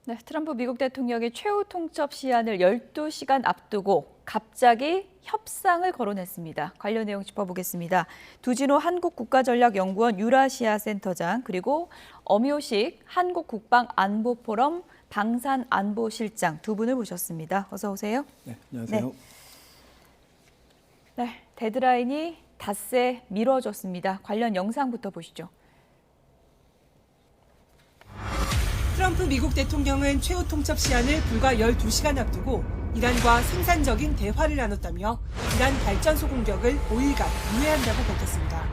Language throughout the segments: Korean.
네, 트럼프 미국 대통령이 최후 통첩 시한을 12시간 앞두고 갑자기 협상을 거론했습니다. 관련 내용 짚어보겠습니다. 두진호 한국국가전략연구원 유라시아 센터장 그리고 엄효식 한국국방안보포럼 방산안보실장 두 분을 모셨습니다. 어서 오세요. 네, 안녕하세요. 네, 데드라인이 닷새 미뤄졌습니다. 관련 영상부터 보시죠. 트럼프 미국 대통령은 최후 통첩 시한을 불과 12시간 앞두고 이란과 생산적인 대화를 나눴다며 이란 발전소 공격을 5일간 유예한다고 밝혔습니다.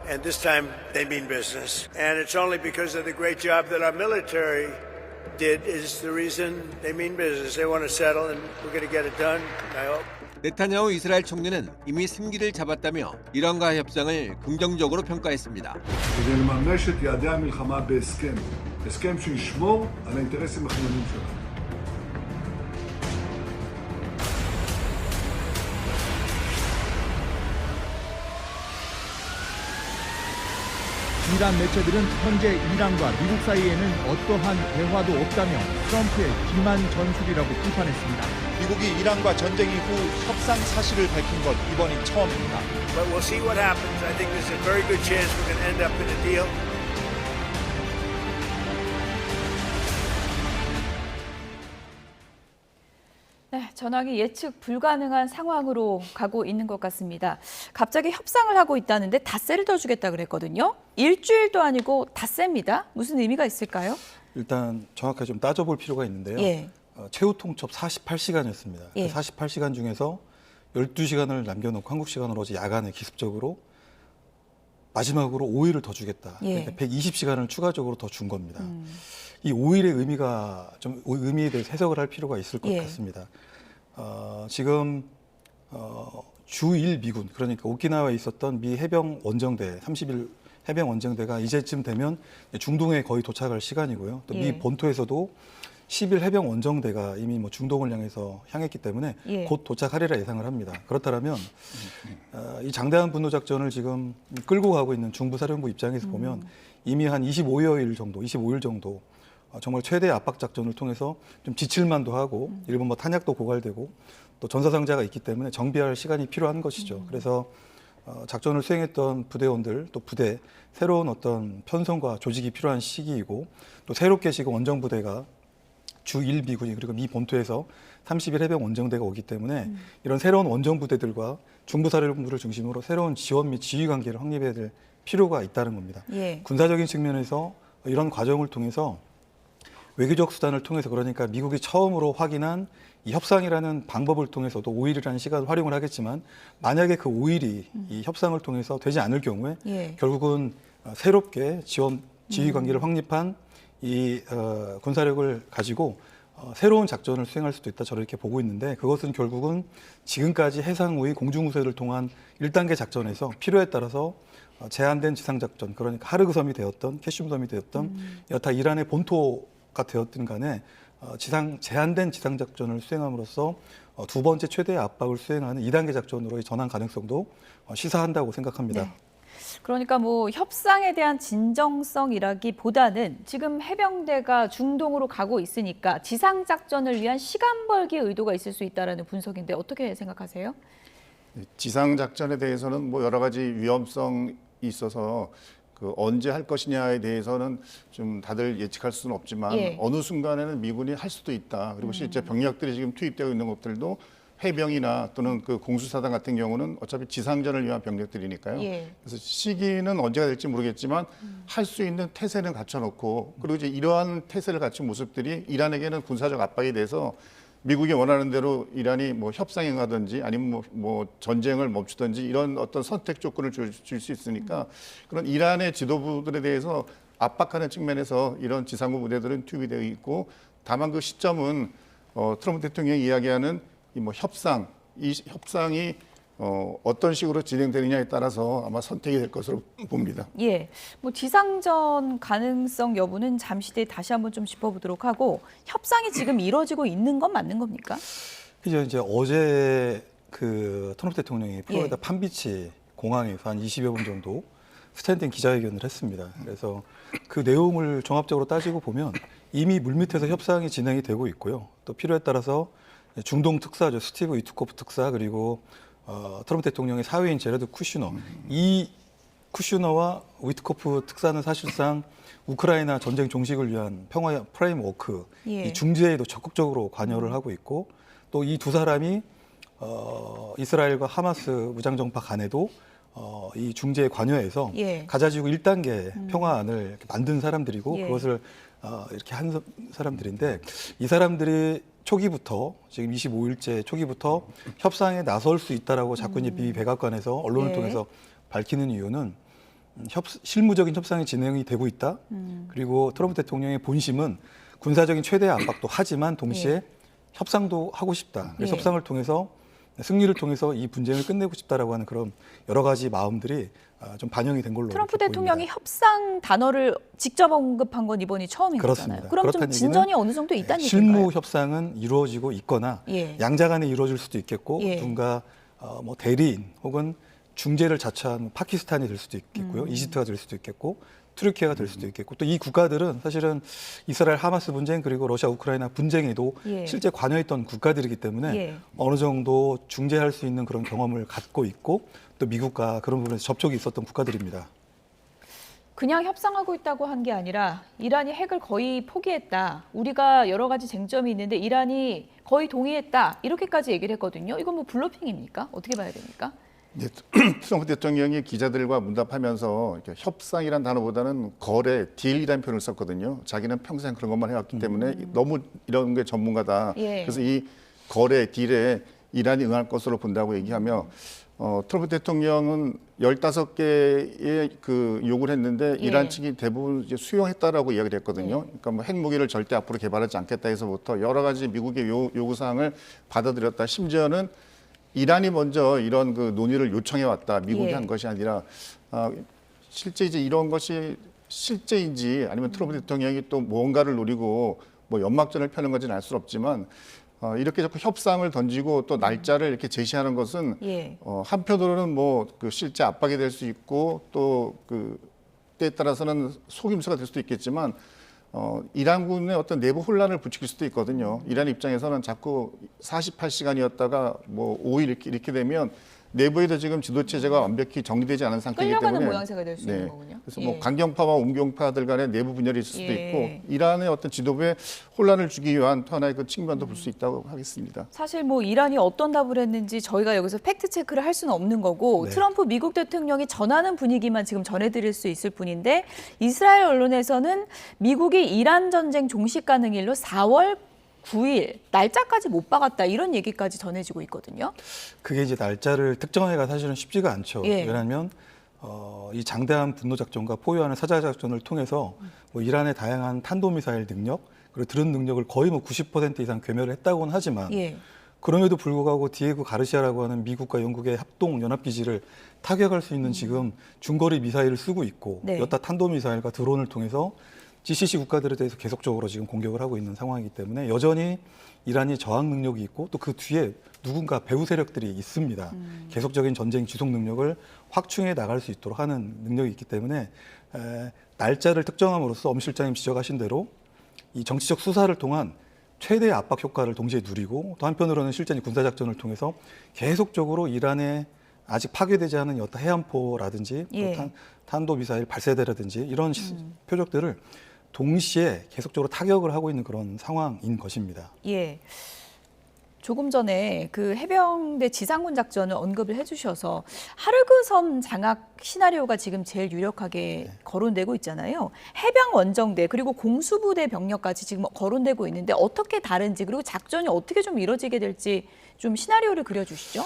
And this time they mean business. And it's only because of the great job that our military did is the reason they mean business. They want to settle and we're going to get it done, I hope. 네타냐후 이스라엘 총리는 이미 승기를 잡았다며 이란과 협상을 긍정적으로 평가했습니다. כדי לממש את יעדי המלחמה בהסכם, הסכם שישמור על האינטרסים החיוניים שלנו. 이란 매체들은 현재 이란과 미국 사이에는 어떠한 대화도 없다며 트럼프의 기만 전술이라고 비판했습니다. 미국이 이란과 전쟁 이후 협상 사실을 밝힌 건 이번이 처음입니다. But we'll see what happens. I think there's a very good chance we're going to end up in a deal. 네, 전황이 예측 불가능한 상황으로 가고 있는 것 같습니다. 갑자기 협상을 하고 있다는데 닷새를 더 주겠다 그랬거든요. 일주일도 아니고 닷새입니다. 무슨 의미가 있을까요? 일단 정확하게 좀 따져볼 필요가 있는데요. 예. 최후 통첩 48시간이었습니다. 예. 48시간 중에서 12시간을 남겨놓고 한국 시간으로 어제 야간에 기습적으로 마지막으로 5일을 더 주겠다. 예. 그러니까 120시간을 추가적으로 더 준 겁니다. 이 5일의 의미가 좀 의미에 대해서 해석을 할 필요가 있을 것 예. 같습니다. 지금 주1 미군 그러니까 오키나와에 있었던 미 해병 원정대 30일 해병 원정대가 이제쯤 되면 중동에 거의 도착할 시간이고요. 또 미 예. 본토에서도 10일 해병 원정대가 이미 뭐 중동을 향했기 때문에 예. 곧 도착하리라 예상을 합니다. 그렇다면 이 장대한 분노 작전을 지금 끌고 가고 있는 중부사령부 입장에서 보면 이미 한 25일 정도 정말 최대 압박 작전을 통해서 좀 지칠만도 하고 일본 뭐 탄약도 고갈되고 또 전사상자가 있기 때문에 정비할 시간이 필요한 것이죠. 그래서 작전을 수행했던 부대원들 또 부대 새로운 어떤 편성과 조직이 필요한 시기이고 또 새롭게 지금 원정 부대가 주1 미군이 그리고 미 본토에서 30일 해병 원정대가 오기 때문에 이런 새로운 원정 부대들과 중부사령부를 중심으로 새로운 지원 및 지휘 관계를 확립해야 될 필요가 있다는 겁니다. 예. 군사적인 측면에서 이런 과정을 통해서 외교적 수단을 통해서 그러니까 미국이 처음으로 확인한 이 협상이라는 방법을 통해서도 5일이라는 시간을 활용을 하겠지만 만약에 그 5일이 이 협상을 통해서 되지 않을 경우에 예. 결국은 새롭게 지원 지휘 관계를 확립한 이 군사력을 가지고 새로운 작전을 수행할 수도 있다 저렇게 보고 있는데 그것은 결국은 지금까지 해상우위 공중우세를 통한 1단계 작전에서 필요에 따라서 제한된 지상작전 그러니까 하르그섬이 되었던 캐슘섬이 되었던 여타 이란의 본토가 되었든 간에 제한된 지상작전을 수행함으로써 두 번째 최대의 압박을 수행하는 2단계 작전으로의 전환 가능성도 시사한다고 생각합니다. 네. 그러니까 뭐 협상에 대한 진정성이라기보다는 지금 해병대가 중동으로 가고 있으니까 지상 작전을 위한 시간 벌기 의도가 있을 수 있다라는 분석인데 어떻게 생각하세요? 지상 작전에 대해서는 뭐 여러 가지 위험성이 있어서 그 언제 할 것이냐에 대해서는 좀 다들 예측할 수는 없지만 예. 어느 순간에는 미군이 할 수도 있다. 그리고 실제 병력들이 지금 투입되고 있는 것들도 해병이나 또는 그 공수사단 같은 경우는 어차피 지상전을 위한 병력들이니까요. 예. 그래서 시기는 언제가 될지 모르겠지만 할 수 있는 태세는 갖춰놓고 그리고 이제 이러한 태세를 갖춘 모습들이 이란에게는 군사적 압박이 돼서 미국이 원하는 대로 이란이 뭐 협상에 가든지 아니면 뭐 전쟁을 멈추든지 이런 어떤 선택 조건을 줄 수 있으니까 그런 이란의 지도부들에 대해서 압박하는 측면에서 이런 지상군 부대들은 투입이 되어 있고 다만 그 시점은 트럼프 대통령이 이야기하는 이 뭐 이 협상이 어떤 식으로 진행되느냐에 따라서 아마 선택이 될 것으로 봅니다. 예, 뭐 지상전 가능성 여부는 잠시 뒤에 다시 한번 좀 짚어보도록 하고 협상이 지금 이루어지고 있는 건 맞는 겁니까? 이제 어제 그 트럼프 대통령이 플로리다 예. 판비치 공항에서 한 20여 분 정도 스탠딩 기자회견을 했습니다. 그래서 그 내용을 종합적으로 따지고 보면 이미 물밑에서 협상이 진행이 되고 있고요. 또 필요에 따라서 중동 특사죠. 스티브 위트코프 특사 그리고 트럼프 대통령의 사위인 제러드 쿠슈너. 이 쿠슈너와 위트코프 특사는 사실상 우크라이나 전쟁 종식을 위한 평화 프레임워크 예. 이 중재에도 적극적으로 관여를 하고 있고 또 이 두 사람이 이스라엘과 하마스 무장정파 간에도 이 중재에 관여해서 예. 가자지구 1단계 평화안을 이렇게 만든 사람들이고 예. 그것을 이렇게 한 사람들인데 이 사람들이 초기부터 지금 25일째 초기부터 협상에 나설 수 있다라고 자꾸 이제 미 백악관에서 언론을 예. 통해서 밝히는 이유는 실무적인 협상이 진행이 되고 있다. 그리고 트럼프 대통령의 본심은 군사적인 최대 압박도 하지만 동시에 예. 협상도 하고 싶다. 그래서 예. 협상을 통해서 승리를 통해서 이 분쟁을 끝내고 싶다라고 하는 그런 여러 가지 마음들이 좀 반영이 된 걸로 트럼프 이렇게 대통령이 보입니다. 협상 단어를 직접 언급한 건 이번이 처음인 그렇습니다. 거잖아요. 그럼 좀 그렇다는 진전이 어느 정도 있다는 얘기인가요? 실무 협상은 이루어지고 있거나 예. 양자 간에 이루어질 수도 있겠고 예. 누군가 뭐 대리인 혹은 중재를 자처한 파키스탄이 될 수도 있겠고요. 이집트가 될 수도 있겠고 트르키예가 될 수도 있겠고 또 이 국가들은 사실은 이스라엘 하마스 분쟁 그리고 러시아 우크라이나 분쟁에도 예. 실제 관여했던 국가들이기 때문에 예. 어느 정도 중재할 수 있는 그런 경험을 갖고 있고 또 미국과 그런 부분에서 접촉이 있었던 국가들입니다. 그냥 협상하고 있다고 한 게 아니라 이란이 핵을 거의 포기했다. 우리가 여러 가지 쟁점이 있는데 이란이 거의 동의했다. 이렇게까지 얘기를 했거든요. 이건 뭐 블러핑입니까? 어떻게 봐야 됩니까? 네, 트럼프 대통령이 기자들과 문답하면서 이렇게 협상이란 단어보다는 거래, 딜이라는 표현을 썼거든요. 자기는 평생 그런 것만 해왔기 때문에 너무 이런 게 전문가다. 예. 그래서 이 거래, 딜에 이란이 응할 것으로 본다고 얘기하며 트럼프 대통령은 15개의 그 요구를 했는데 예. 이란 측이 대부분 이제 수용했다라고 이야기를 했거든요. 그러니까 뭐 핵무기를 절대 앞으로 개발하지 않겠다 해서부터 여러 가지 미국의 요구사항을 받아들였다. 심지어는 이란이 먼저 이런 그 논의를 요청해 왔다. 미국이 예. 한 것이 아니라 실제 이제 이런 것이 실제인지 아니면 트럼프 대통령이 또 무언가를 노리고 뭐 연막전을 펴는 건지는 알 수 없지만 이렇게 자꾸 협상을 던지고 또 날짜를 이렇게 제시하는 것은 예. 한편으로는 뭐 그 실제 압박이 될 수 있고 또 그 때에 따라서는 속임수가 될 수도 있겠지만 이란군의 어떤 내부 혼란을 부추길 수도 있거든요. 이란 입장에서는 자꾸 48시간이었다가 뭐 5일 이렇게 되면 내부에도 지금 지도 체제가 완벽히 정리되지 않은 상태이기 때문에 끌려가는 모양새가 될 수 있는 거군요. 그래서 예. 뭐 강경파와 운경파들 간의 내부 분열이 있을 수도 예. 있고 이란의 어떤 지도부에 혼란을 주기 위한 또 하나의 그 측면도 볼 수 있다고 하겠습니다. 사실 뭐 이란이 어떤 답을 했는지 저희가 여기서 팩트 체크를 할 수는 없는 거고 네. 트럼프 미국 대통령이 전하는 분위기만 지금 전해드릴 수 있을 뿐인데 이스라엘 언론에서는 미국이 이란 전쟁 종식 가능일로 4월 9일 날짜까지 못 박았다 이런 얘기까지 전해지고 있거든요. 그게 이제 날짜를 특정하기가 사실은 쉽지가 않죠. 예. 왜냐하면 이 장대한 분노 작전과 포위하는 사자 작전을 통해서 뭐 이란의 다양한 탄도미사일 능력 그리고 드론 능력을 거의 뭐 90% 이상 괴멸을 했다고는 하지만 예. 그럼에도 불구하고 디에고 가르시아라고 하는 미국과 영국의 합동 연합 기지를 타격할 수 있는 지금 중거리 미사일을 쓰고 있고 네. 여타 탄도미사일과 드론을 통해서 GCC 국가들에 대해서 계속적으로 지금 공격을 하고 있는 상황이기 때문에 여전히 이란이 저항 능력이 있고 또 그 뒤에 누군가 배후 세력들이 있습니다. 계속적인 전쟁 지속 능력을 확충해 나갈 수 있도록 하는 능력이 있기 때문에 날짜를 특정함으로써 엄 실장님 지적하신 대로 이 정치적 수사를 통한 최대의 압박 효과를 동시에 누리고 또 한편으로는 실제 군사작전을 통해서 계속적으로 이란의 아직 파괴되지 않은 여타 해안포라든지 예. 또 탄도미사일 발사대라든지 이런 표적들을 동시에 계속적으로 타격을 하고 있는 그런 상황인 것입니다. 예. 조금 전에 그 해병대 지상군 작전을 언급을 해주셔서 하르그 섬 장악 시나리오가 지금 제일 유력하게 거론되고 있잖아요. 해병 원정대 그리고 공수부대 병력까지 지금 거론되고 있는데 어떻게 다른지 그리고 작전이 어떻게 좀 이뤄지게 될지 좀 시나리오를 그려주시죠.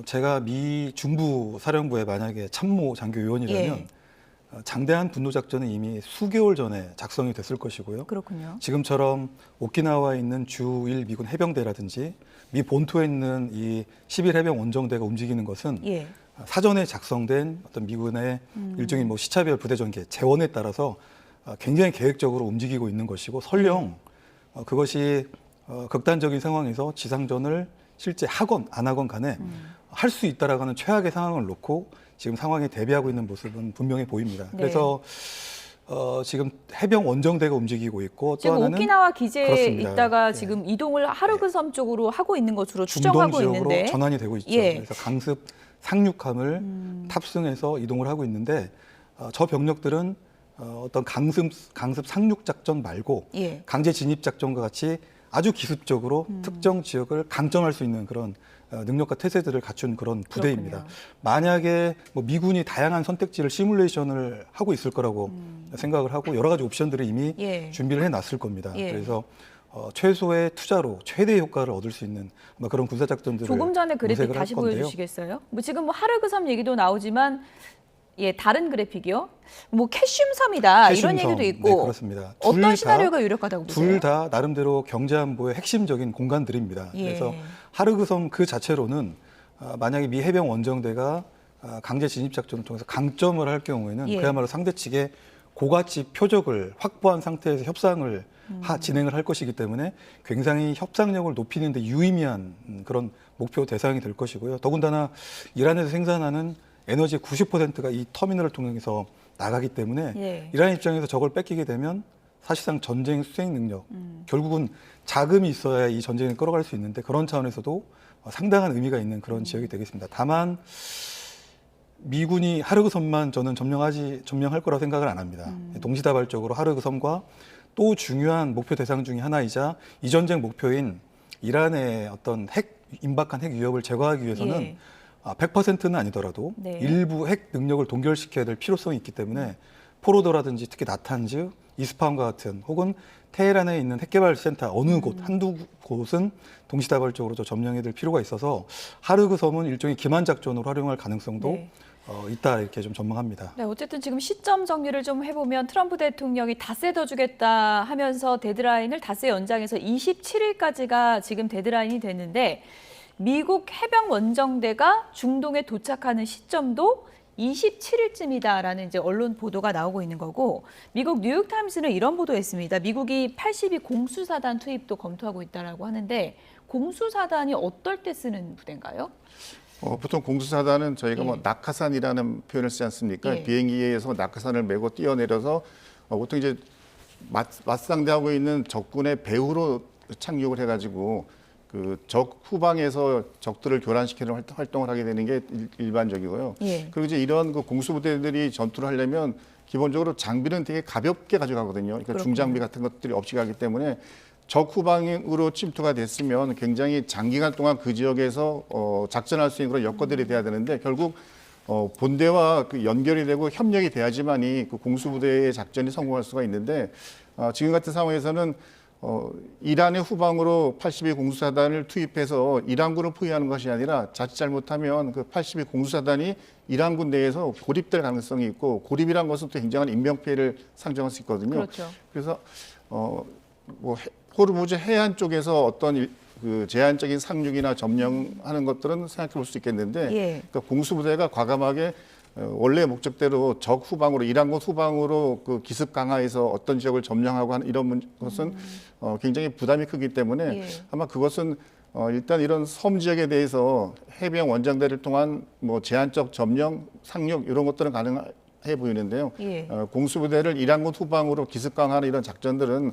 제가 미 중부 사령부에 만약에 참모 장교 요원이라면 예. 장대한 분노 작전은 이미 수개월 전에 작성이 됐을 것이고요. 그렇군요. 지금처럼 오키나와에 있는 주1 미군 해병대라든지 미 본토에 있는 이 11 해병 원정대가 움직이는 것은 예. 사전에 작성된 어떤 미군의 일종의 뭐 시차별 부대 전개 재원에 따라서 굉장히 계획적으로 움직이고 있는 것이고 설령 그것이 극단적인 상황에서 지상전을 실제 하건 안 하건 간에 할 수 있다라고 하는 최악의 상황을 놓고 지금 상황에 대비하고 있는 모습은 분명히 보입니다. 네. 그래서 지금 해병 원정대가 움직이고 있고 또 지금 하나는 오키나와 기지에 그렇습니다. 있다가 예. 지금 이동을 하르그섬 쪽으로 하고 있는 것으로 중동 추정하고 지역으로 있는데 전환이 되고 있죠. 예. 그래서 강습 상륙함을 탑승해서 이동을 하고 있는데 저 병력들은 어떤 강습 상륙 작전 말고 예. 강제 진입 작전과 같이 아주 기습적으로 특정 지역을 강점할 수 있는 그런 능력과 태세들을 갖춘 그런 부대입니다. 그렇군요. 만약에 뭐 미군이 다양한 선택지를 시뮬레이션을 하고 있을 거라고 생각을 하고 여러 가지 옵션들을 이미 예. 준비를 해놨을 겁니다. 예. 그래서 최소의 투자로 최대의 효과를 얻을 수 있는 아마 그런 군사 작전들을 조금 전에 그래픽 모색을 할 다시 건데요. 보여주시겠어요? 뭐 지금 뭐 하르그섬 얘기도 나오지만 예 다른 그래픽이요. 뭐 캐슘섬이다 이런 캐슘섬. 얘기도 있고 네, 그렇습니다. 어떤 시나리오가 유력하다고 보세요? 둘 다 나름대로 경제 안보의 핵심적인 공간들입니다. 예. 그래서 하르그섬 그 자체로는 만약에 미 해병 원정대가 강제 진입 작전을 통해서 강점을 할 경우에는 예. 그야말로 상대 측에 고가치 표적을 확보한 상태에서 협상을 진행을 할 것이기 때문에 굉장히 협상력을 높이는 데 유의미한 그런 목표 대상이 될 것이고요. 더군다나 이란에서 생산하는 에너지의 90%가 이 터미널을 통해서 나가기 때문에 예. 이란 입장에서 저걸 뺏기게 되면 사실상 전쟁 수행 능력, 결국은 자금이 있어야 이 전쟁을 끌어갈 수 있는데 그런 차원에서도 상당한 의미가 있는 그런 지역이 되겠습니다. 다만 미군이 하르그섬만 저는 점령할 거라고 생각을 안 합니다. 동시다발적으로 하르그섬과 또 중요한 목표 대상 중에 하나이자 이 전쟁 목표인 이란의 어떤 임박한 핵 위협을 제거하기 위해서는 예. 100%는 아니더라도 네. 일부 핵 능력을 동결시켜야 될 필요성이 있기 때문에 포로더라든지 특히 나탄즈, 이스파한과 같은 혹은 테헤란에 있는 핵개발센터 어느 곳, 한두 곳은 동시다발적으로 점령해야 될 필요가 있어서 하르그섬은 일종의 기만작전으로 활용할 가능성도 네. 있다 이렇게 좀 전망합니다. 네, 어쨌든 지금 시점 정리를 좀 해보면 트럼프 대통령이 닷새 더 주겠다 하면서 데드라인을 닷새 연장해서 27일까지가 지금 데드라인이 됐는데 미국 해병 원정대가 중동에 도착하는 시점도 27일쯤이다라는 이제 언론 보도가 나오고 있는 거고 미국 뉴욕타임스는 이런 보도했습니다. 미국이 82 공수사단 투입도 검토하고 있다라고 하는데 공수사단이 어떨 때 쓰는 부대인가요? 보통 공수사단은 저희가 예. 뭐 낙하산이라는 표현을 쓰지 않습니까? 예. 비행기에서 낙하산을 메고 뛰어내려서 보통 이제 맞상대하고 있는 적군의 배후로 착륙을 해가지고 그 적 후방에서 적들을 교란시키는 활동을 하게 되는 게 일반적이고요. 예. 그리고 이제 이런 그 공수부대들이 전투를 하려면 기본적으로 장비는 되게 가볍게 가져가거든요. 그러니까 그렇군요. 중장비 같은 것들이 없이 가기 때문에 적 후방으로 침투가 됐으면 굉장히 장기간 동안 그 지역에서 작전할 수 있는 그런 여건들이 돼야 되는데 결국 본대와 그 연결이 되고 협력이 돼야지만이 그 공수부대의 작전이 성공할 수가 있는데 지금 같은 상황에서는 이란의 후방으로 82 공수사단을 투입해서 이란군을 포위하는 것이 아니라 자칫 잘못하면 그 82 공수사단이 이란군 내에서 고립될 가능성이 있고 고립이란 것은 또 굉장한 인명피해를 상정할 수 있거든요. 그렇죠. 그래서 뭐 호르무즈 해안 쪽에서 어떤 그 제한적인 상륙이나 점령하는 것들은 생각해 볼 수 있겠는데 예. 그러니까 공수부대가 과감하게 원래 목적대로 적 후방으로 이란군 후방으로 그 기습 강화해서 어떤 지역을 점령하고 하는 이런 것은 굉장히 부담이 크기 때문에 예. 아마 그것은 일단 이런 섬 지역에 대해서 해병 원정대를 통한 뭐 제한적 점령, 상륙 이런 것들은 가능해 보이는데요. 예. 공수부대를 이란군 후방으로 기습 강화하는 이런 작전들은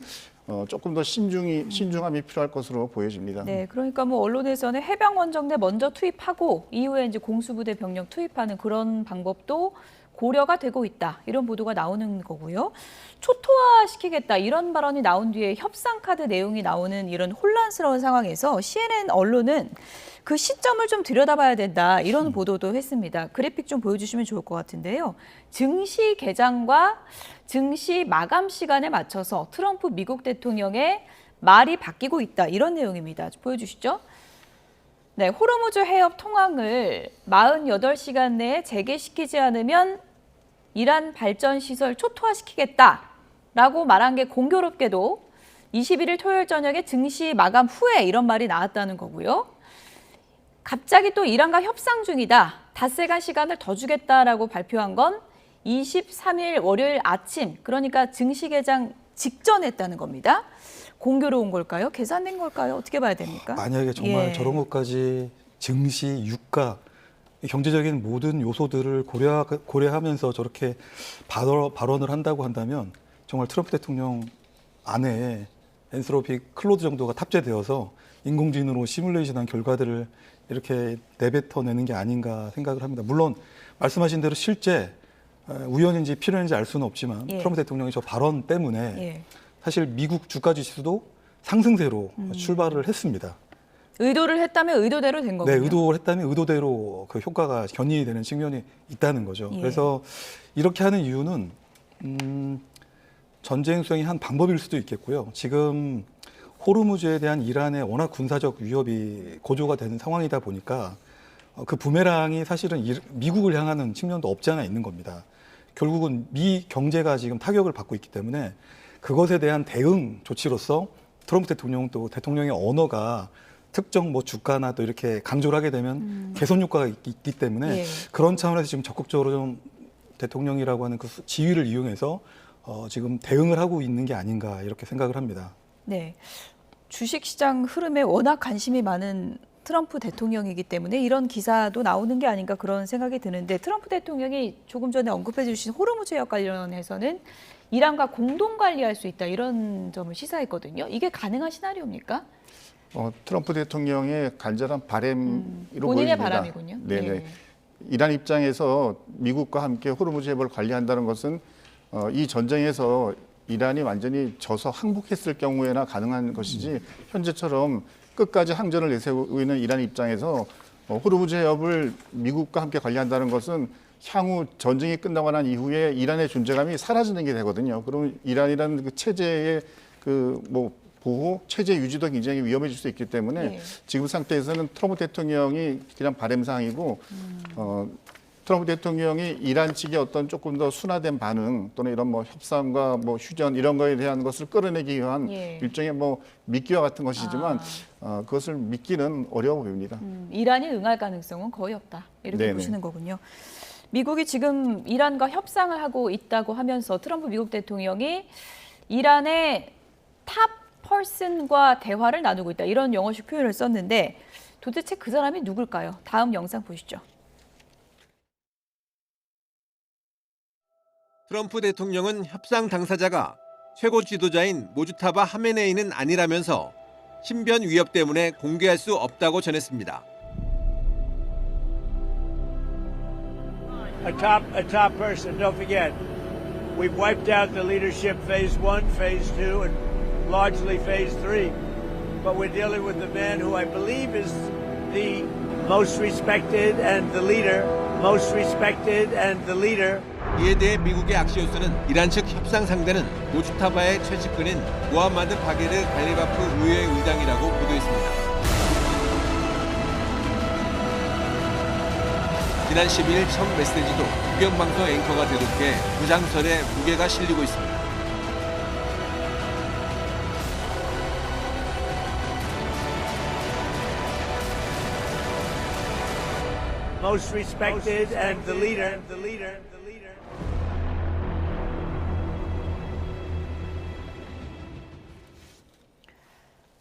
조금 더 신중함이 필요할 것으로 보여집니다. 네, 그러니까 뭐 언론에서는 해병 원정대 먼저 투입하고 이후에 이제 공수부대 병력 투입하는 그런 방법도 고려가 되고 있다. 이런 보도가 나오는 거고요. 초토화시키겠다. 이런 발언이 나온 뒤에 협상 카드 내용이 나오는 이런 혼란스러운 상황에서 CNN 언론은 그 시점을 좀 들여다봐야 된다. 이런 보도도 했습니다. 그래픽 좀 보여주시면 좋을 것 같은데요. 증시 개장과 증시 마감 시간에 맞춰서 트럼프 미국 대통령의 말이 바뀌고 있다. 이런 내용입니다. 보여주시죠. 네, 호르무즈 해협 통항을 48시간 내에 재개시키지 않으면 이란 발전 시설 초토화시키겠다라고 말한 게 공교롭게도 21일 토요일 저녁에 증시 마감 후에 이런 말이 나왔다는 거고요. 갑자기 또 이란과 협상 중이다. 닷새간 시간을 더 주겠다라고 발표한 건 23일 월요일 아침, 그러니까 증시 개장 직전했다는 겁니다. 공교로운 걸까요? 계산된 걸까요? 어떻게 봐야 됩니까? 만약에 정말 예. 저런 것까지 증시, 유가, 경제적인 모든 요소들을 고려하면서 저렇게 발언을 한다고 한다면 정말 트럼프 대통령 안에 엔스로픽 클로드 정도가 탑재되어서 인공지능으로 시뮬레이션한 결과들을 이렇게 내뱉어내는 게 아닌가 생각을 합니다. 물론 말씀하신 대로 실제 우연인지 필연인지 알 수는 없지만 예. 트럼프 대통령의 저 발언 때문에 예. 사실 미국 주가 지수도 상승세로 출발을 했습니다. 의도를 했다면 의도대로 된 거군요. 네, 의도를 했다면 의도대로 그 효과가 견인이 되는 측면이 있다는 거죠. 예. 그래서 이렇게 하는 이유는 전쟁 수행의 한 방법일 수도 있겠고요. 지금 호르무즈에 대한 이란의 워낙 군사적 위협이 고조가 되는 상황이다 보니까 그 부메랑이 사실은 미국을 향하는 측면도 없지 않아 있는 겁니다. 결국은 미 경제가 지금 타격을 받고 있기 때문에 그것에 대한 대응 조치로서 트럼프 대통령 또 대통령의 언어가 특정 뭐 주가나 또 이렇게 강조를 하게 되면 개선 효과가 있기 때문에 예. 그런 차원에서 지금 적극적으로 좀 대통령이라고 하는 그 지위를 이용해서 지금 대응을 하고 있는 게 아닌가 이렇게 생각을 합니다. 네. 주식시장 흐름에 워낙 관심이 많은 트럼프 대통령이기 때문에 이런 기사도 나오는 게 아닌가 그런 생각이 드는데 트럼프 대통령이 조금 전에 언급해 주신 호르무즈 해역 관련해서는 이란과 공동 관리할 수 있다 이런 점을 시사했거든요. 이게 가능한 시나리오입니까? 트럼프 대통령의 간절한 바람으로 본인의 보입니다. 바람이군요. 네네. 네. 이란 입장에서 미국과 함께 호르무즈 해협을 관리한다는 것은 이 전쟁에서 이란이 완전히 져서 항복했을 경우에나 가능한 것이지 현재처럼 끝까지 항전을 내세우고 있는 이란 입장에서 호르무즈 해협을 미국과 함께 관리한다는 것은 향후 전쟁이 끝나고 난 이후에 이란의 존재감이 사라지는 게 되거든요. 그럼 이란이라는 그 체제의 보호, 체제 유지도 굉장히 위험해질 수 있기 때문에 네. 지금 상태에서는 트럼프 대통령이 그냥 바람상이고 트럼프 대통령이 이란 측의 어떤 조금 더 순화된 반응 또는 이런 뭐 협상과 뭐 휴전 이런 거에 대한 것을 끌어내기 위한 예. 일종의 뭐 미끼와 같은 것이지만 그것을 믿기는 어려워 보입니다. 이란이 응할 가능성은 거의 없다. 이렇게 네네. 보시는 거군요. 미국이 지금 이란과 협상을 하고 있다고 하면서 트럼프 미국 대통령이 이란의 탑 퍼슨과 대화를 나누고 있다. 이런 영어식 표현을 썼는데 도대체 그 사람이 누굴까요? 다음 영상 보시죠. 트럼프 대통령은 협상 당사자가 최고 지도자인 모주타바 하메네이는 아니라면서 신변 위협 때문에 공개할 수 없다고 전했습니다. A top person. Don't forget, we've wiped out the leadership phase 1, phase 2, and largely phase 3. But we're dealing with the man who I believe is the most respected and the leader, most respected and the leader. 이에 대해 미국의 악시오스는 이란 측 협상 상대는 모주타바의 최측근인 모함마드 바게르 갈리바프 의회 의장이라고 보도했습니다. 지난 12일 첫 메시지도 국영방송 앵커가 대독해 부장설에 무게가 실리고 있습니다. Most respected and the leader.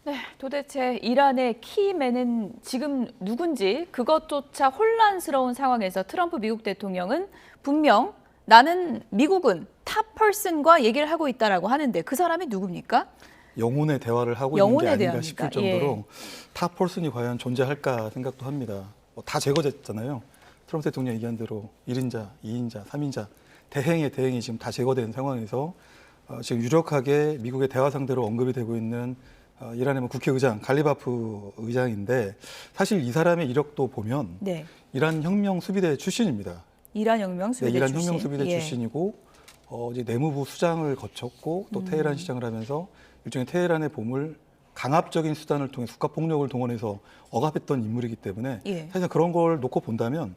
네, 도대체 이란의 키맨은 지금 누군지 그것조차 혼란스러운 상황에서 트럼프 미국 대통령은 분명 나는 미국은 탑 퍼슨과 얘기를 하고 있다라고 하는데 그 사람이 누굽니까? 영혼의 대화를 하고 있는 게 영혼의 아닌가 대화입니까? 싶을 정도로 탑 퍼슨이 과연 존재할까 생각도 합니다. 다 제거됐잖아요. 트럼프 대통령 얘기한 대로 1인자, 2인자, 3인자 대행이 지금 다 제거된 상황에서 지금 유력하게 미국의 대화 상대로 언급이 되고 있는 이란의 국회의장 갈리바프 의장인데 사실 이 사람의 이력도 보면 네. 이란 혁명 수비대 출신입니다. 이란 혁명 수비대 이란 출신. 혁명 수비대 예. 출신이고 이제 내무부 수장을 거쳤고 또 테헤란 시장을 하면서 일종의 테헤란의 봄을 강압적인 수단을 통해 국가 폭력을 동원해서 억압했던 인물이기 때문에 예. 사실 그런 걸 놓고 본다면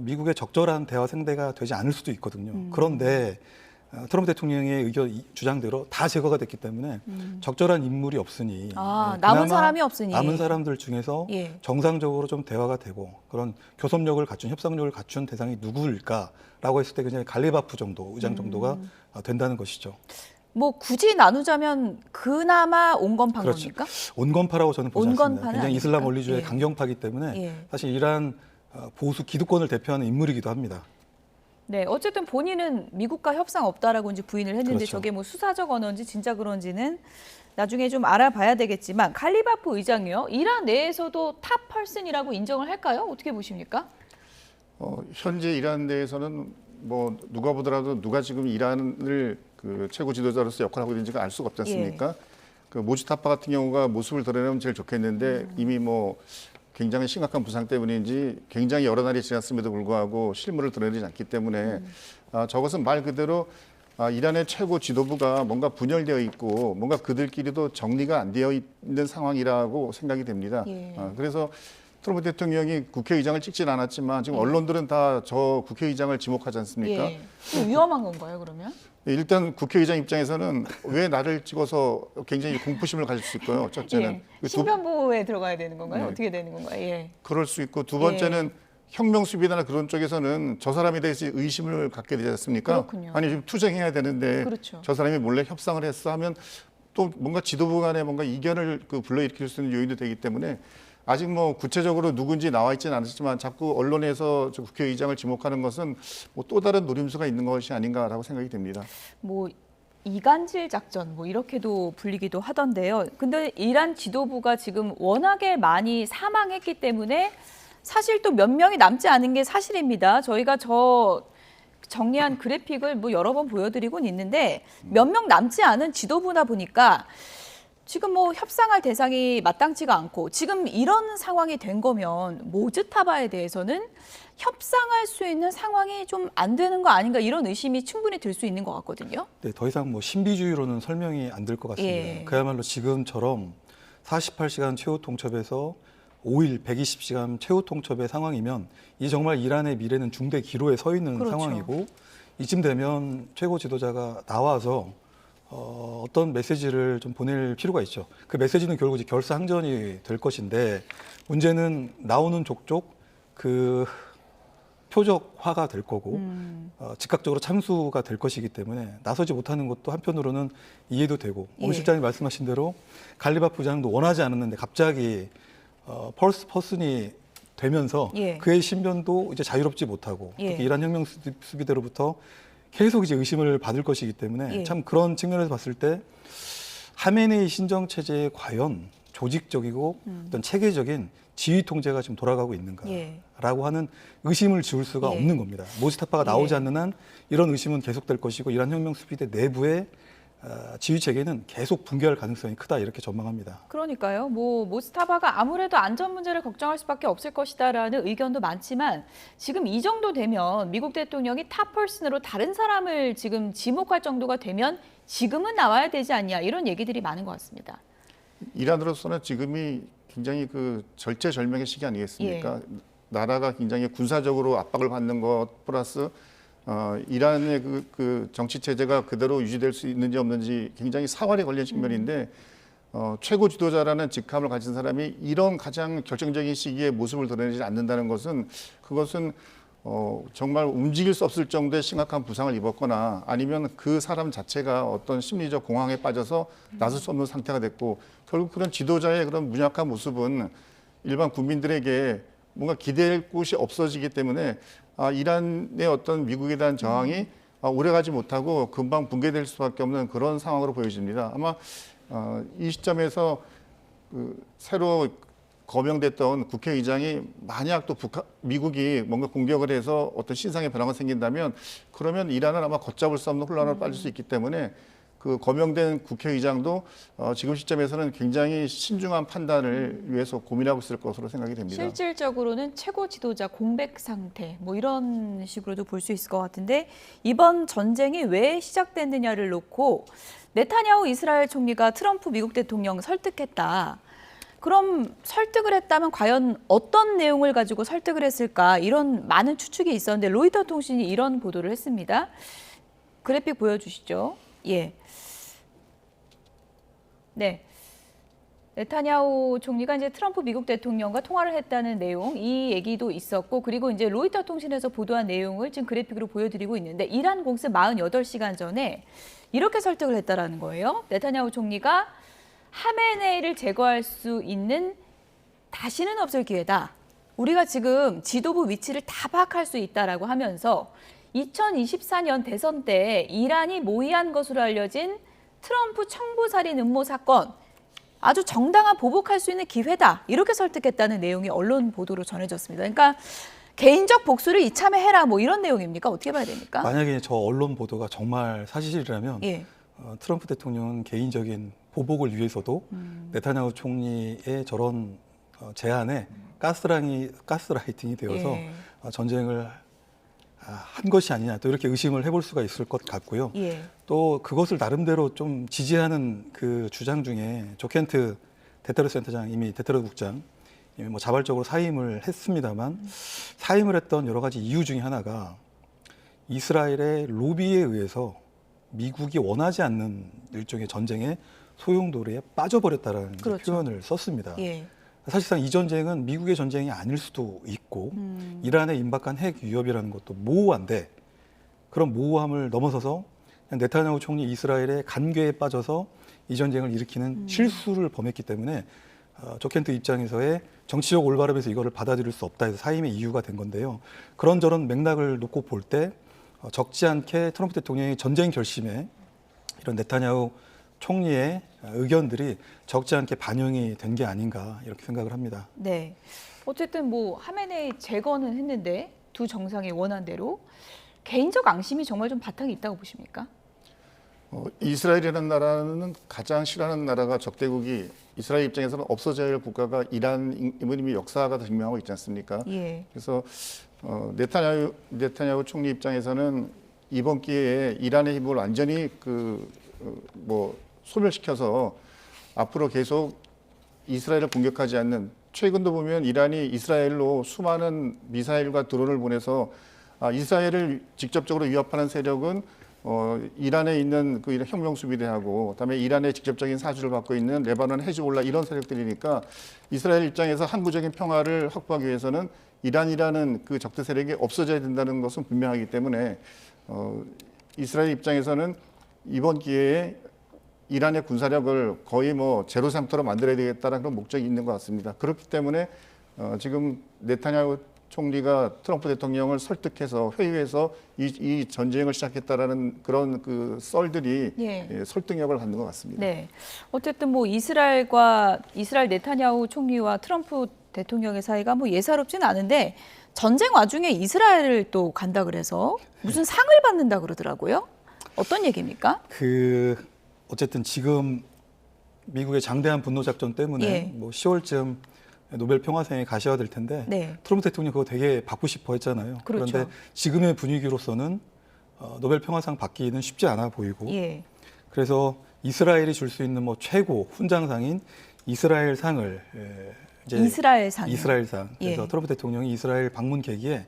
미국의 적절한 대화 상대가 되지 않을 수도 있거든요. 그런데 트럼프 대통령의 주장대로 다 제거가 됐기 때문에 적절한 인물이 없으니 남은 그나마 사람이 없으니 남은 사람들 중에서 예. 정상적으로 좀 대화가 되고 그런 교섭력을 갖춘 협상력을 갖춘 대상이 누구일까라고 했을 때 그냥 갈리바프 정도 의장 정도가 된다는 것이죠. 뭐 굳이 나누자면 그나마 온건파인 그렇죠. 겁니까? 온건파라고 저는 보지 않습니다. 온건파는 굉장히 아닙니까? 이슬람 원리주의 예. 강경파이기 때문에 예. 사실 이란 보수 기득권을 대표하는 인물이기도 합니다. 네, 어쨌든 본인은 미국과 협상 없다라고 이제 부인을 했는데 그렇죠. 저게 뭐 수사적 언어인지 진짜 그런지는 나중에 좀 알아봐야 되겠지만 갈리바프 의장이요. 이란 내에서도 탑 퍼슨이라고 인정을 할까요? 어떻게 보십니까? 현재 이란 내에서는 뭐 누가 보더라도 누가 지금 이란을 그 최고 지도자로서 역할을 하고 있는지가 알 수가 없지 않습니까? 그 모지타파 같은 경우가 모습을 드러내면 제일 좋겠는데 이미 뭐 굉장히 심각한 부상 때문인지 굉장히 여러 날이 지났음에도 불구하고 실물을 드러내지 않기 때문에 저것은 말 그대로 이란의 최고 지도부가 뭔가 분열되어 있고 뭔가 그들끼리도 정리가 안 되어 있는 상황이라고 생각이 됩니다. 예. 그래서 트럼프 대통령이 국회의장을 찍진 않았지만 지금 언론들은 다 저 국회의장을 지목하지 않습니까? 예. 좀 위험한 건가요, 그러면? 일단 국회의장 입장에서는 왜 나를 찍어서 굉장히 공포심을 가질 수 있고요. 첫째는 예. 신변보호에 들어가야 되는 건가요? 네. 어떻게 되는 건가요? 예. 그럴 수 있고 두 번째는 혁명 수비대나 그런 쪽에서는 저 사람에 대해서 의심을 갖게 되지 않습니까? 그렇군요. 아니 지금 투쟁해야 되는데 그렇죠. 저 사람이 몰래 협상을 했어 하면 또 뭔가 지도부 간에 뭔가 이견을 불러일으킬 수 있는 요인도 되기 때문에 아직 뭐 구체적으로 누군지 나와 있지는 않았지만 자꾸 언론에서 저 국회의장을 지목하는 것은 뭐 또 다른 노림수가 있는 것이 아닌가라고 생각이 됩니다. 뭐 이간질 작전 뭐 이렇게도 불리기도 하던데요. 근데 이란 지도부가 지금 워낙에 많이 사망했기 때문에 사실 또 몇 명이 남지 않은 게 사실입니다. 저희가 저 정리한 그래픽을 뭐 여러 번 보여드리곤 있는데 몇 명 남지 않은 지도부다 보니까 지금 뭐 협상할 대상이 마땅치가 않고 지금 이런 상황이 된 거면 모즈타바에 대해서는 협상할 수 있는 상황이 좀 안 되는 거 아닌가 이런 의심이 충분히 들 수 있는 것 같거든요. 네, 더 이상 뭐 신비주의로는 설명이 안 될 것 같습니다. 예. 그야말로 지금처럼 48시간 최후 통첩에서 5일 120시간 최후 통첩의 상황이면 이 정말 이란의 미래는 중대 기로에 서 있는 그렇죠. 상황이고 이쯤 되면 최고 지도자가 나와서 어떤 메시지를 좀 보낼 필요가 있죠. 그 메시지는 결국 이제 결사항전이 될 것인데 문제는 나오는 족족 그 표적화가 될 거고 즉각적으로 참수가 될 것이기 때문에 나서지 못하는 것도 한편으로는 이해도 되고 예. 오 실장이 말씀하신 대로 갈리바프 부장도 원하지 않았는데 갑자기 펄스 퍼슨이 되면서 예. 그의 신변도 이제 자유롭지 못하고 예. 특히 이란 혁명 수비대로부터 계속 이제 의심을 받을 것이기 때문에 예. 참 그런 측면에서 봤을 때 하메네이 신정 체제에 과연 조직적이고 어떤 체계적인 지휘 통제가 지금 돌아가고 있는가라고 예. 하는 의심을 지울 수가 예. 없는 겁니다. 모지타파가 나오지 예. 않는 한 이런 의심은 계속될 것이고 이란 혁명 수비대 내부의 지휘 체계는 계속 붕괴할 가능성이 크다 이렇게 전망합니다. 그러니까요. 뭐 모스타바가 아무래도 안전 문제를 걱정할 수밖에 없을 것이다라는 의견도 많지만 지금 이 정도 되면 미국 대통령이 탑 퍼슨으로 다른 사람을 지금 지목할 정도가 되면 지금은 나와야 되지 않냐 이런 얘기들이 많은 것 같습니다. 이란으로서는 지금이 굉장히 그 절체절명의 시기 아니겠습니까? 나라가 굉장히 군사적으로 압박을 받는 것 플러스 이란의 그 정치 체제가 그대로 유지될 수 있는지 없는지 굉장히 사활에 걸린 측면인데 최고 지도자라는 직함을 가진 사람이 이런 가장 결정적인 시기에 모습을 드러내지 않는다는 것은 그것은 정말 움직일 수 없을 정도의 심각한 부상을 입었거나 아니면 그 사람 자체가 어떤 심리적 공황에 빠져서 나설 수 없는 상태가 됐고 결국 그런 지도자의 그런 무약한 모습은 일반 국민들에게 뭔가 기댈 곳이 없어지기 때문에 이란의 어떤 미국에 대한 저항이 오래가지 못하고 금방 붕괴될 수밖에 없는 그런 상황으로 보여집니다. 아마 이 시점에서 새로 거명됐던 국회의장이 만약 또 미국이 뭔가 공격을 해서 어떤 신상의 변화가 생긴다면 그러면 이란은 아마 걷잡을 수 없는 혼란으로 빠질 수 있기 때문에 그 거명된 국회의장도 지금 시점에서는 굉장히 신중한 판단을 위해서 고민하고 있을 것으로 생각이 됩니다. 실질적으로는 최고 지도자 공백 상태 뭐 이런 식으로도 볼 수 있을 것 같은데 이번 전쟁이 왜 시작됐느냐를 놓고 네타냐후 이스라엘 총리가 트럼프 미국 대통령 설득했다. 그럼 설득을 했다면 과연 어떤 내용을 가지고 설득을 했을까 이런 많은 추측이 있었는데 로이터 통신이 이런 보도를 했습니다. 그래픽 보여주시죠. 예. 네. 네타냐후 총리가 이제 트럼프 미국 대통령과 통화를 했다는 내용, 이 얘기도 있었고, 그리고 이제 로이터 통신에서 보도한 내용을 지금 그래픽으로 보여드리고 있는데, 이란 공습 48시간 전에 이렇게 설득을 했다라는 거예요. 네타냐후 총리가 하메네이를 제거할 수 있는 다시는 없을 기회다. 우리가 지금 지도부 위치를 다 파악할 수 있다라고 하면서 2024년 대선 때 이란이 모의한 것으로 알려진 트럼프 청부살인 음모 사건, 아주 정당한 보복할 수 있는 기회다. 이렇게 설득했다는 내용이 언론 보도로 전해졌습니다. 그러니까 개인적 복수를 이참에 해라, 뭐 이런 내용입니까? 어떻게 봐야 됩니까? 만약에 저 언론 보도가 정말 사실이라면 예. 트럼프 대통령은 개인적인 보복을 위해서도 네타냐후 총리의 저런 제안에 가스라이팅이 되어서 예. 전쟁을 한 것이 아니냐, 또 이렇게 의심을 해볼 수가 있을 것 같고요. 예. 또 그것을 나름대로 좀 지지하는 그 주장 중에 조켄트 데테러 센터장, 이미 데테러 국장 이미 뭐 자발적으로 사임을 했습니다만, 사임을 했던 여러 가지 이유 중에 하나가 이스라엘의 로비에 의해서 미국이 원하지 않는 일종의 전쟁의 소용돌이에 빠져버렸다라는 그렇죠. 표현을 썼습니다. 예. 사실상 이 전쟁은 미국의 전쟁이 아닐 수도 있고 이란에 임박한 핵 위협이라는 것도 모호한데, 그런 모호함을 넘어서서 그냥 네타냐후 총리 이스라엘의 간궤에 빠져서 이 전쟁을 일으키는 실수를 범했기 때문에 조켄트 입장에서의 정치적 올바름에서 이거를 받아들일 수 없다 해서 사임의 이유가 된 건데요. 그런저런 맥락을 놓고 볼 때 적지 않게 트럼프 대통령의 전쟁 결심에 이런 네타냐후 총리의 의견들이 적지 않게 반영이 된 게 아닌가, 이렇게 생각을 합니다. 네. 어쨌든 뭐 하메네이 제거는 했는데 두 정상이 원한 대로 개인적 앙심이 정말 좀 바탕이 있다고 보십니까? 이스라엘이라는 나라는 가장 싫어하는 나라가 적대국이 이스라엘 입장에서는 없어져야 할 국가가 이란임을 이미 역사가 증명하고 있지 않습니까? 예. 그래서 네타냐후 총리 입장에서는 이번 기회에 이란의 힘을 완전히 소멸시켜서 앞으로 계속 이스라엘을 공격하지 않는, 최근도 보면 이란이 이스라엘로 수많은 미사일과 드론을 보내서 이스라엘을 직접적으로 위협하는 세력은 이란에 있는 그 혁명 수비대하고, 그다음에 이란의 직접적인 사주를 받고 있는 레바논 헤즈볼라, 이런 세력들이니까 이스라엘 입장에서 항구적인 평화를 확보하기 위해서는 이란이라는 그 적대 세력이 없어져야 된다는 것은 분명하기 때문에 이스라엘 입장에서는 이번 기회에 이란의 군사력을 거의 뭐 제로 상태로 만들어야 되겠다는 그런 목적이 있는 것 같습니다. 그렇기 때문에 지금 네타냐후 총리가 트럼프 대통령을 설득해서 회의에서 이 전쟁을 시작했다라는 그런 그 썰들이 예. 설득력을 갖는 것 같습니다. 네. 어쨌든 뭐 이스라엘 네타냐후 총리와 트럼프 대통령의 사이가 뭐 예사롭진 않은데, 전쟁 와중에 이스라엘을 또 간다 그래서 무슨 상을 받는다 그러더라고요. 어떤 얘기입니까? 어쨌든 지금 미국의 장대한 분노 작전 때문에 예. 뭐 10월쯤 노벨 평화상에 가셔야 될 텐데, 네. 트럼프 대통령 그거 되게 받고 싶어 했잖아요. 그렇죠. 그런데 지금의 분위기로서는 노벨 평화상 받기는 쉽지 않아 보이고, 예. 그래서 이스라엘이 줄 수 있는 뭐 최고 훈장상인 이스라엘 상을 이스라엘상. 그래서 예. 트럼프 대통령이 이스라엘 방문 계기에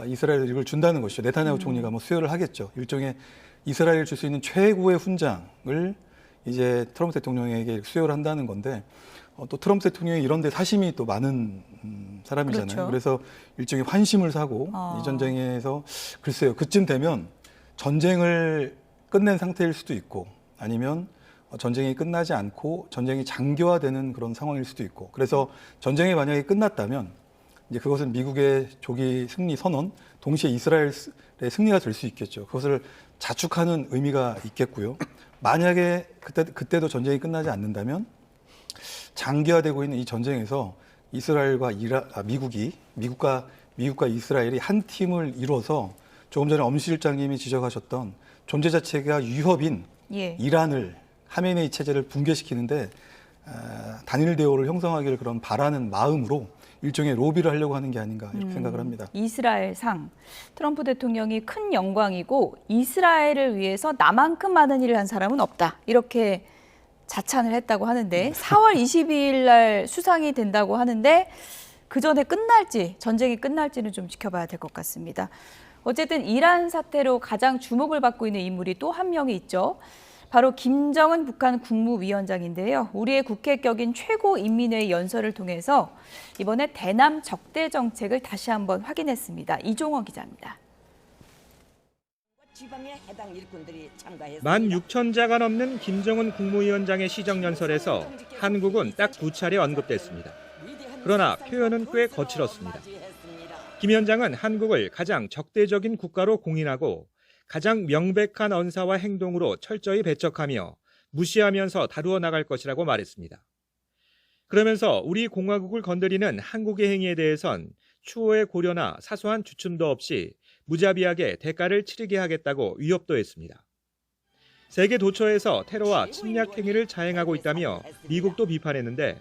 이스라엘 이걸 준다는 것이죠. 네타냐후 총리가 뭐 수여를 하겠죠. 일종의 이스라엘 줄 수 있는 최고의 훈장을 이제 트럼프 대통령에게 수여를 한다는 건데, 또 트럼프 대통령이 이런 데 사심이 또 많은 사람이잖아요. 그렇죠. 그래서 일종의 환심을 사고 이 전쟁에서 글쎄요, 그쯤 되면 전쟁을 끝낸 상태일 수도 있고, 아니면 전쟁이 끝나지 않고 전쟁이 장기화되는 그런 상황일 수도 있고, 그래서 전쟁이 만약에 끝났다면 이제 그것은 미국의 조기 승리 선언, 동시에 이스라엘의 승리가 될 수 있겠죠. 그것을 자축하는 의미가 있겠고요. 만약에 그때도 전쟁이 끝나지 않는다면 장기화되고 있는 이 전쟁에서 이스라엘과 미국과 이스라엘이 한 팀을 이뤄서 조금 전에 엄 실장님이 지적하셨던 존재 자체가 위협인 예. 이란을, 하메네이 체제를 붕괴시키는데 단일 대우를 형성하기를 그런 바라는 마음으로 일종의 로비를 하려고 하는 게 아닌가, 이렇게 생각을 합니다. 이스라엘상, 트럼프 대통령이 큰 영광이고 이스라엘을 위해서 나만큼 많은 일을 한 사람은 없다, 이렇게 자찬을 했다고 하는데, 4월 22일 날 수상이 된다고 하는데 그 전에 전쟁이 끝날지는 좀 지켜봐야 될 것 같습니다. 어쨌든 이란 사태로 가장 주목을 받고 있는 인물이 또 한 명이 있죠. 바로 김정은 북한 국무위원장인데요. 우리의 국회격인 최고인민회의 연설을 통해서 이번에 대남 적대 정책을 다시 한번 확인했습니다. 이종원 기자입니다. 16,000자가 넘는 김정은 국무위원장의 시정연설에서 한국은 딱 2차례 언급됐습니다. 그러나 표현은 꽤 거칠었습니다. 김 위원장은 한국을 가장 적대적인 국가로 공인하고 가장 명백한 언사와 행동으로 철저히 배척하며 무시하면서 다루어 나갈 것이라고 말했습니다. 그러면서 우리 공화국을 건드리는 한국의 행위에 대해선 추호의 고려나 사소한 주춤도 없이 무자비하게 대가를 치르게 하겠다고 위협도 했습니다. 세계 도처에서 테러와 침략 행위를 자행하고 있다며 미국도 비판했는데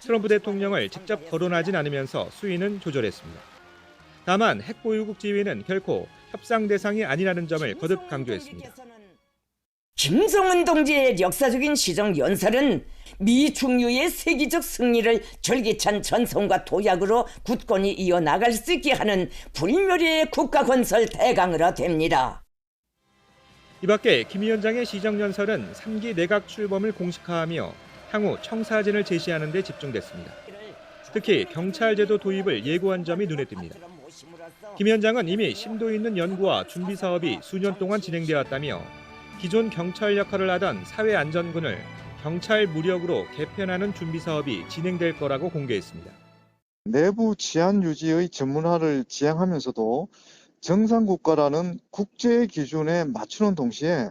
트럼프 대통령을 직접 거론하진 않으면서 수위는 조절했습니다. 다만 핵보유국 지위는 결코 협상 대상이 아니라는 점을 거듭 강조했습니다. 김정은 동지의 역사적인 시정 연설은 미 중유의 세계적 승리를 절기찬 전성과 도약으로 굳건히 이어나갈 수 있게 하는 불멸의 국가 건설 대강으로 됩니다. 이 밖에 김 위원장의 시정연설은 3기 내각 출범을 공식화하며 향후 청사진을 제시하는 데 집중됐습니다. 특히 경찰제도 도입을 예고한 점이 눈에 띕니다. 김 위원장은 이미 심도 있는 연구와 준비 사업이 수년 동안 진행되었다며 기존 경찰 역할을 하던 사회안전군을 경찰 무력으로 개편하는 준비 사업이 진행될 거라고 공개했습니다. 내부 치안 유지의 전문화를 지향하면서도 정상국가라는 국제 기준에 맞추는 동시에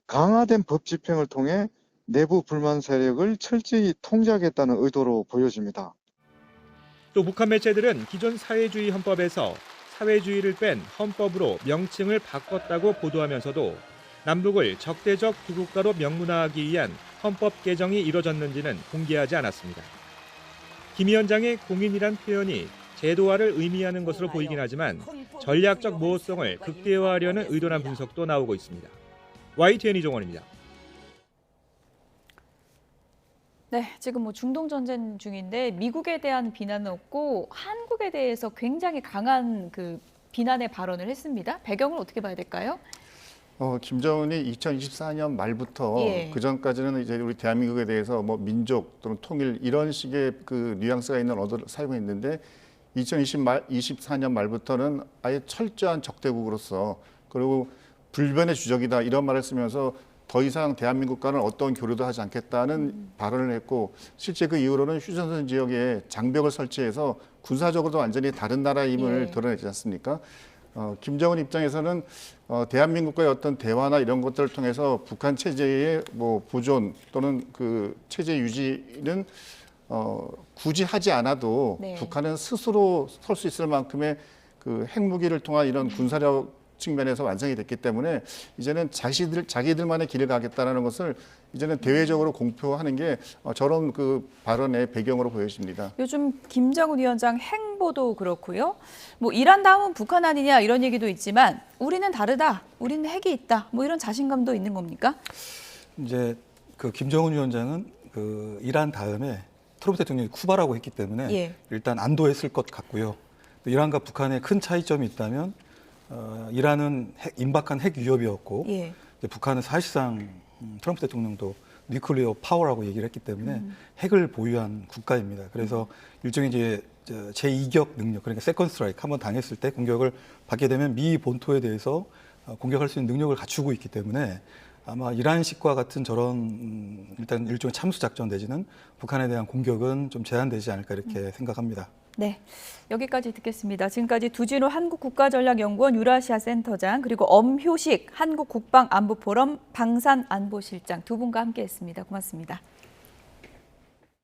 강화된 법 집행을 통해 내부 불만 세력을 철저히 통제하겠다는 의도로 보여집니다. 또 북한 매체들은 기존 사회주의 헌법에서 사회주의를 뺀 헌법으로 명칭을 바꿨다고 보도하면서도 남북을 적대적 두 국가로 명문화하기 위한 헌법 개정이 이뤄졌는지는 공개하지 않았습니다. 김 위원장의 공인이란 표현이 제도화를 의미하는 것으로 보이긴 하지만 전략적 모호성을 극대화하려는 의도란 분석도 나오고 있습니다. YTN 이종원입니다. 네, 지금 중동 전쟁 중인데 미국에 대한 비난은 없고 한국에 대해서 굉장히 강한 비난의 발언을 했습니다. 배경을 어떻게 봐야 될까요? 김정은이 2024년 말부터 그 전까지는 이제 우리 대한민국에 대해서 뭐 민족 또는 통일 이런 식의 뉘앙스가 있는 언어를 사용했는데 2024년 말부터는 아예 철저한 적대국으로서 그리고 불변의 주적이다 이런 말을 쓰면서 더 이상 대한민국과는 어떤 교류도 하지 않겠다는 발언을 했고 실제 그 이후로는 휴전선 지역에 장벽을 설치해서 군사적으로도 완전히 다른 나라임을 드러내지 않습니까? 김정은 입장에서는 대한민국과의 어떤 대화나 이런 것들을 통해서 북한 체제의 보존 또는 그 체제 유지는 굳이 하지 않아도 북한은 스스로 설 수 있을 만큼의 그 핵무기를 통한 이런 군사력 측면에서 완성이 됐기 때문에 이제는 자기들만의 길을 가겠다는 것을 이제는 대외적으로 공표하는 게 저런 그 발언의 배경으로 보여집니다. 요즘 김정은 위원장 행보도 그렇고요. 이란 다음은 북한 아니냐 이런 얘기도 있지만 우리는 다르다. 우리는 핵이 있다. 이런 자신감도 있는 겁니까? 이제 김정은 위원장은 이란 다음에 트럼프 대통령이 쿠바라고 했기 때문에 일단 안도했을 것 같고요. 또 이란과 북한의 큰 차이점이 있다면 이란은 임박한 핵 위협이었고 북한은 사실상 트럼프 대통령도 뉴클리어 파워라고 얘기를 했기 때문에 핵을 보유한 국가입니다. 그래서 일종의 이제 제2격 능력, 그러니까 세컨드 스트라이크 한번 당했을 때 공격을 받게 되면 미 본토에 대해서 공격할 수 있는 능력을 갖추고 있기 때문에 아마 이란식과 같은 저런 일단 일종의 참수 작전 내지는 북한에 대한 공격은 좀 제한되지 않을까 이렇게 생각합니다. 네, 여기까지 듣겠습니다. 지금까지 두진호 한국국가전략연구원 유라시아 센터장 그리고 엄효식 한국국방안보포럼 방산안보실장 두 분과 함께했습니다. 고맙습니다.